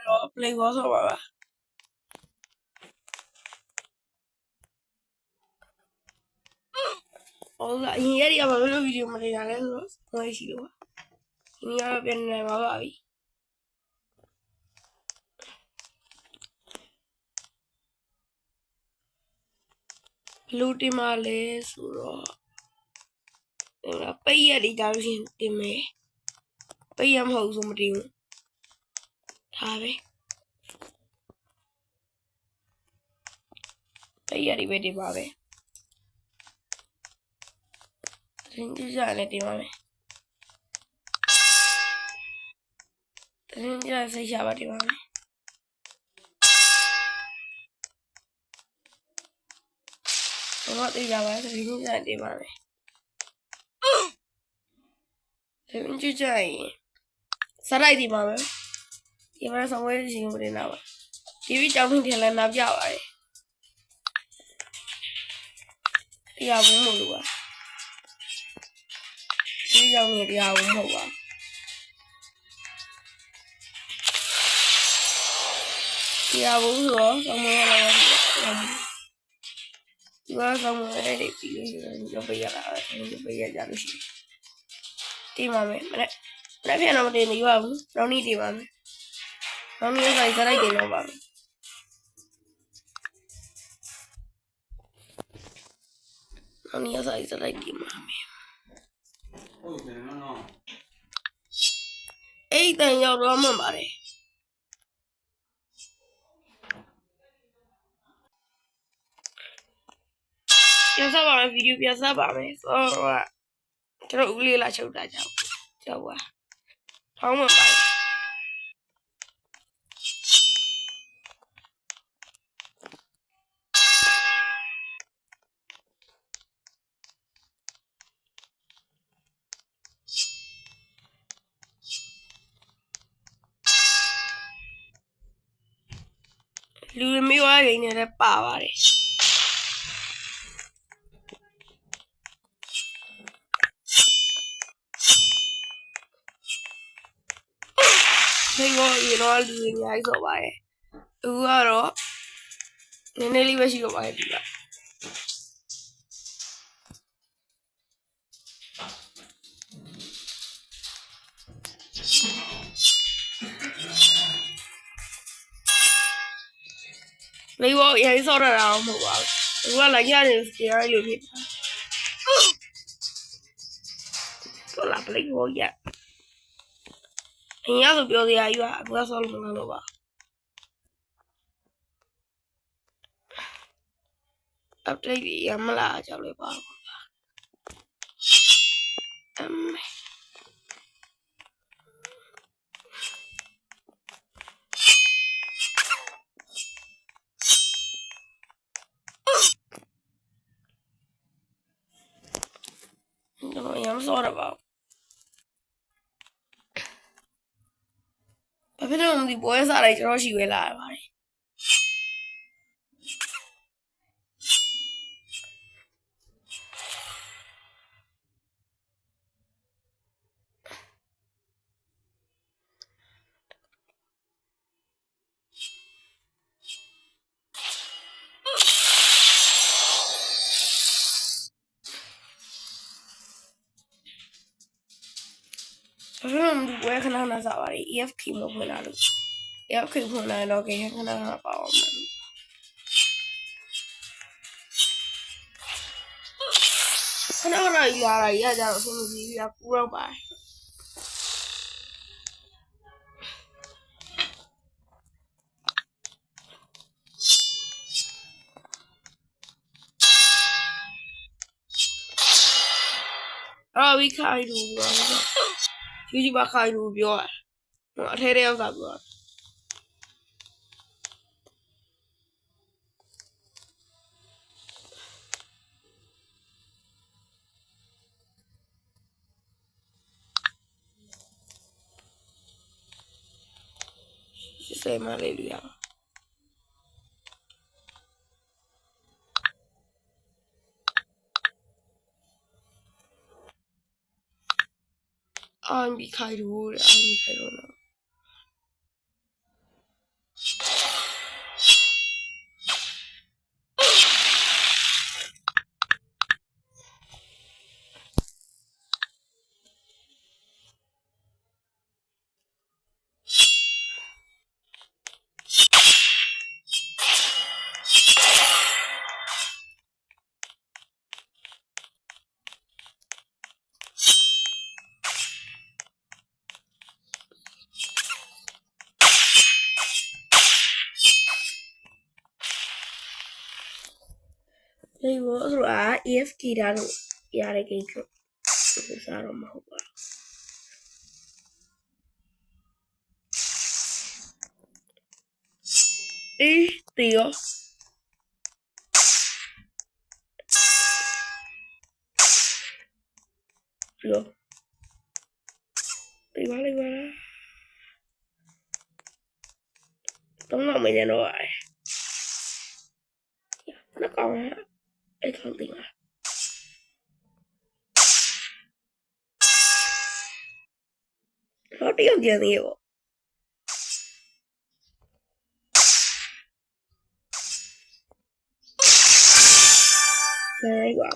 တော့ play ဘောဆိုပါပါဟုတ်လားအရင်ရက်တွေကဘာလို့ဗီဒီယိုမတင်တာလဲဆိုတော့ငွေရှိလို့ပါဒီနေ့ကတော့ပြန်နေပါပါပြီဘလူးတင်မလဲဆိုတော့ပိတ်ရက်တွေကြာလို့ရှိရင်တင်မယ်ပိတ်ရမဟုတ်ဆိုမတင်ဘူးဒါပဲပိတ်ရက်တွေပဲတင်ပါပဲတင်းကြရလည်းတင်ပါမယ်တင်းကြရစိတ်ချပါတင်ပါမယ်တော့တေးကြပါတင်းကြရတင်ပါမယ်တင်းကြရင်စရိုက်တင်ပါမယ်ဒီမှာဆောင်ဝဲရှင်ကိုတင်တာပါဒီပြီးကြောင်းထင်းထင်လဲနာပြပါတယ်တရားဘူးမလို့ပါဒီကြောင်းနေတရားဘူးမဟုတ်ပါတရားဘူးဆိုတော့ဆောင်ဝဲလာပါဒီကဆောင်ဝဲတွေပြီးရုပ်ပေးရတာရုပ်ပေးရကြလို့ရှိတယ်တင်ပါမယ်မနေ့ပြန်တော့မတင်နေပါဘူးနောက်နေ့တင်ပါမယ်နောက်နေ့ဆိုင်စရိုက်တင်တော့ပါမယ်နောက်နေ့ဆိုင်စရိုက်တင်ပါမယ်ဟုတ်တယ်နော်အဲ့တန်ရောက်တော့မှပါတယ်ပြန်စားပါမယ်ဗီဒီယိုပြန်စားပါမယ်ဆိုတော့ကျွန်တော်ဦးလေးလာချုပ်တာကြောက်ပါထောင်းမှပါလူမျိုးဝါးရင်းနဲ့လည်းပါပါတယ်ဒီကောရေတော့လူအများကြီးဆိုပါတယ်သူကတော့နည်းနည်းလေးပဲရှိတော့ပါတယ်ဒီကလေးဘောအရင်စောရတာမဟုတ်ပါဘူးသူကလည်းရတယ်စရာလို့ဖြစ်တော့လာပလေးဘောရအရင်ကဆိုပြောစရာကြီးပါအခုကဆောလို့မလုပ်တော့ပါupdate ရမလားကြောက်လို့ပါတော့ရမ်းစောရပါဘာဖြစ်လို့ဒီပွဲစားလိုက်ကျွန်တော်ရှိဝဲလာရပါတယ်ဘာဖြစ်လို့ဒီပွဲခဏခဏစားပါတယ် EFK မဖွင့်လာလို့ EFK ဖွင့်လာတော့ခဏခဏပါအောင်မယ်ခဏခဏကြီးလာတာကြီးကကြတော့ဆုံးပြီးပြီးကူတော့ပါတယ်အော်ဝိခိုင်လူပြောယူဂျီပါခိုင်လူပြောအထဲထဲရောက်တာပြောစိတ်မလေးလူရအောင်ပြီးခိုင်လူတဲ့အောင်ပြီးခိုင်လို့ ဒီဘောဆိုတာ AFK တာလို့ရတဲ့ game ဖြစ်စားတော့မဟုတ်ပါအေးတေရောရောတေပါလေပါတော့မနေတော့အဲ့那搞完哎，肯定啊。我这样讲的哟。来个。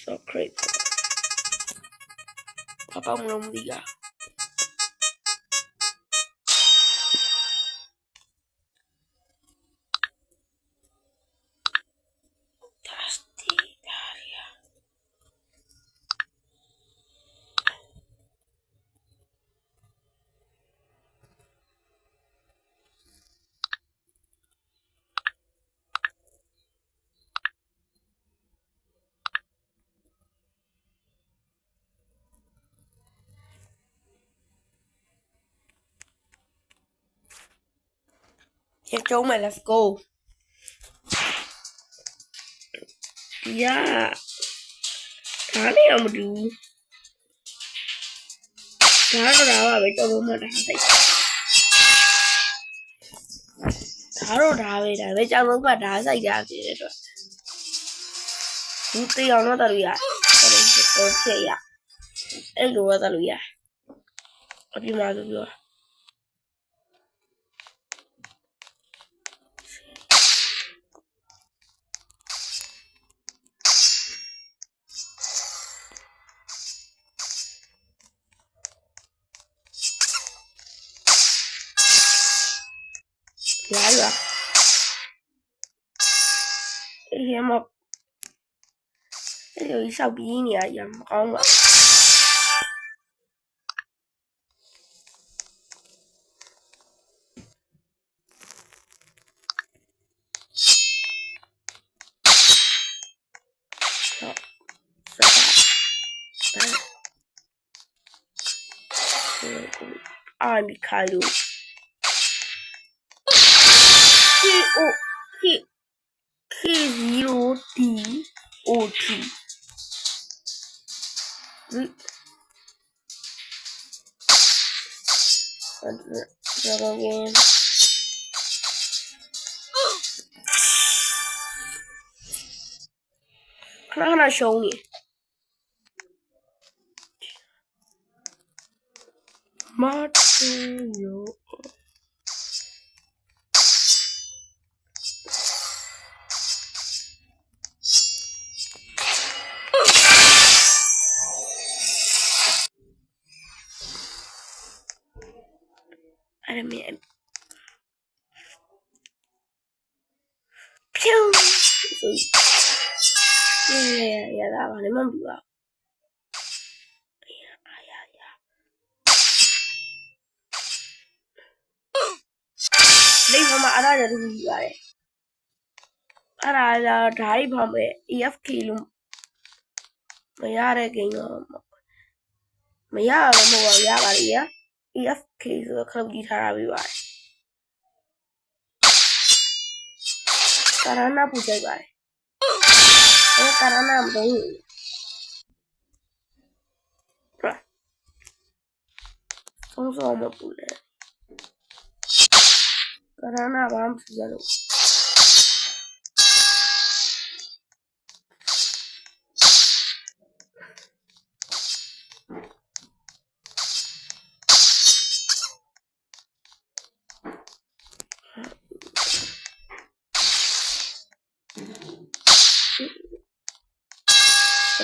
So crazy。Papa belum dia. Pasti Daria. Here, Joma, let's go. Yeah. Kali yang berdua. Taruh dah, beca rumah dah say. Taruh dah, beca rumah dah say dah sih tu. Bukti yang mana taruh ya? Taruh ya. Dua taruh ya. Apa mana tu? Ya. Ini mau ini sao begini aja mau nggak? Ami Kalu. K0DOT. Dragon. Kenapa show ni? Mario. Ada meme. Pew. Ya dah, mana mampu ah. Ya. Đây mà ada jadi juga ya. Ada dari bhambe EFK lu. Mayare kayaknya. Mayare mau ya kali ya. EFK so club guitar abi bae. Karena puja bae. Karena ambil. Pra. Sama pula. Karena abang puja lu.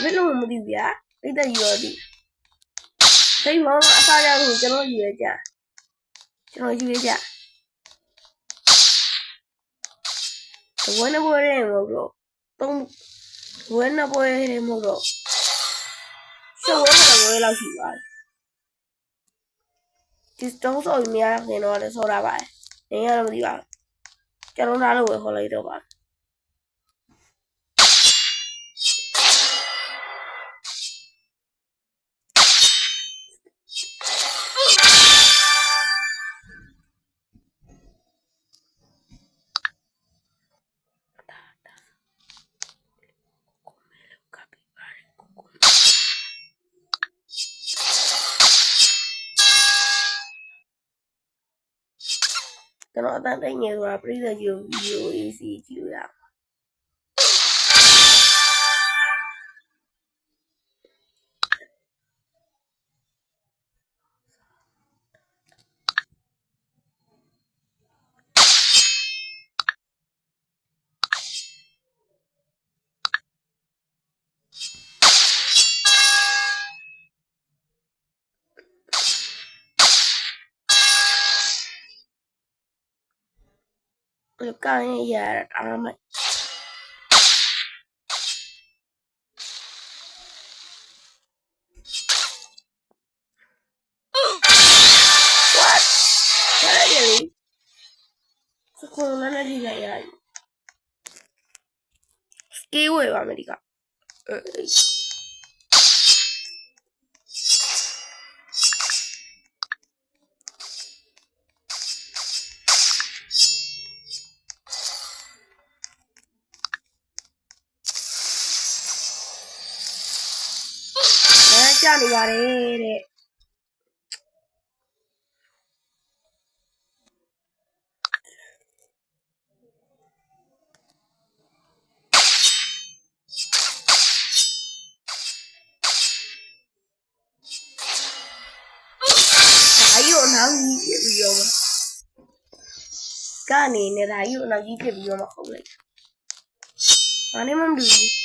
Tapi lu mau di dia, kita jual di. Tapi mau asal yang lu jangan jual aja. Jangan jual aja. Buena boleh bro. Tong buena boleh bro. So buena boleh langsung jual. ဒီတုံးစော်ကြီးများခင်တော့လည်းဆော်တာပါနေရတော့မသိပါဘူးကျွန်တော်သားလို့ပဲခေါ်လိုက်တော့ပါကျွန်တော်အတန်းတိုင်းငယ်ဆိုတာပြည်သက်ကြီးကိုဗီဒီယိုအေးစီကြည့်လို့ရလူကရင်ရတာအားမစကွန်လည်းထိလိုက်ရတယ်စကေးဝယ်ပါမယ်ဒီကကြာနေပါတယ်တဲ့နောက်ကြီးဖြစ်ပြီးတော့ကနေနေတာကြီးကိုနောက်ကြီးဖြစ်ပြီးတော့မဟုတ်လိုက်။ဘာနဲ့မှမတူဘူး။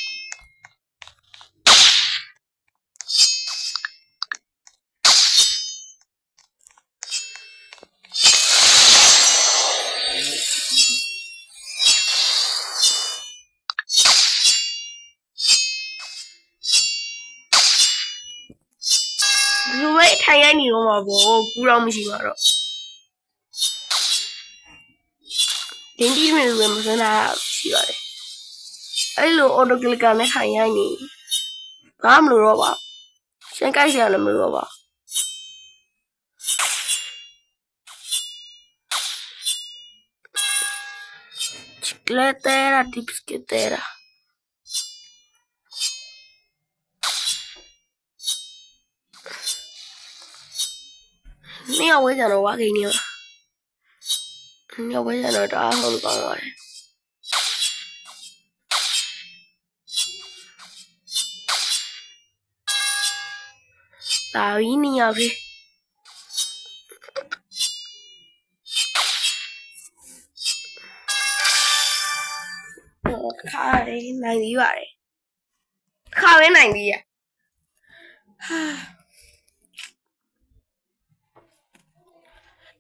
လူပဲထိုင်ရနေတော့မှာပေါ့ကူတော့မရှိပါတော့ဒင်းဒီမျိုးပဲမစနာရှိပါတယ်အဲ့လို auto clicker နဲ့ထိုင်ရနေဘာမှမလို့တော့ပါရှင်းကိုက်စရာလည်းမလိုတော့ပါChicletera, tipsquetera. Ni abuela ya no va a guiñar. Ni abuela no trabaja con padre. La vini a ver. Khare này đi vậy. Khare này đi à.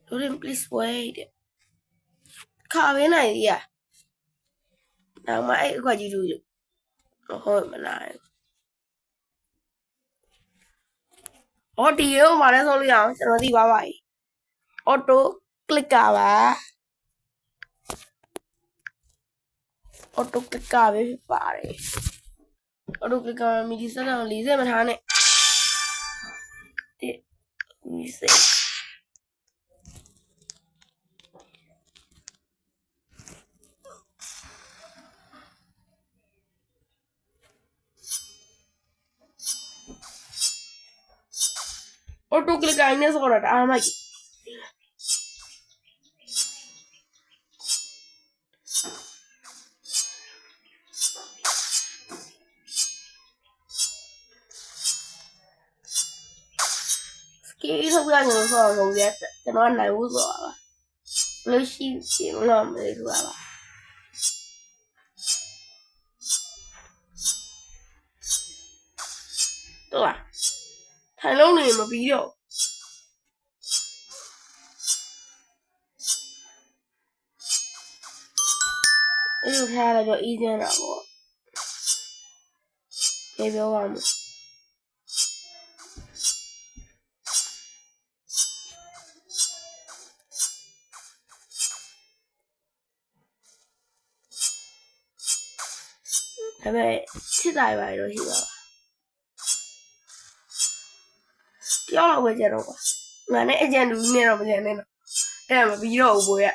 Loading, please wait. Khare này đi à. Nào mãi qua gì rồi. Thôi mà lại. Audio mà nó thôi nào, cho nó đi vào vậy. Auto click cả bà. Auto click cả với bà đấy. Auto click cả mình đi sẽ làm lý do mà thằng này. Để mình sẽ auto click cả ini sekolah ada lagi. Cái không ra nhiều rồi không biết cho nó này uống rồi lấy xin chuyện làm để rồi bà tức là thằng lâu này mà ví dụ ví dụ thay là cho y trên nào cái biểu làm ဒါပေမဲ့စစ်တာရပါတော့ရှိပါကြောက်တော့ပဲကြတော့ပါငါနဲ့အကြံတူကြီးနဲ့တော့မကြံနဲ့တော့အဲ့ဒါမပြီးတော့ဘူးဘွေရ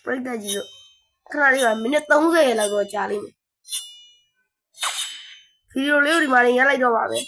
ပြိတ္တကြီးတို့ခဏလေးကမိနစ်30လောက်တော့ကြာလိမ့်မယ်ဗီဒီယိုလေးကိုဒီမှာနေရလိုက်တော့ပါပဲ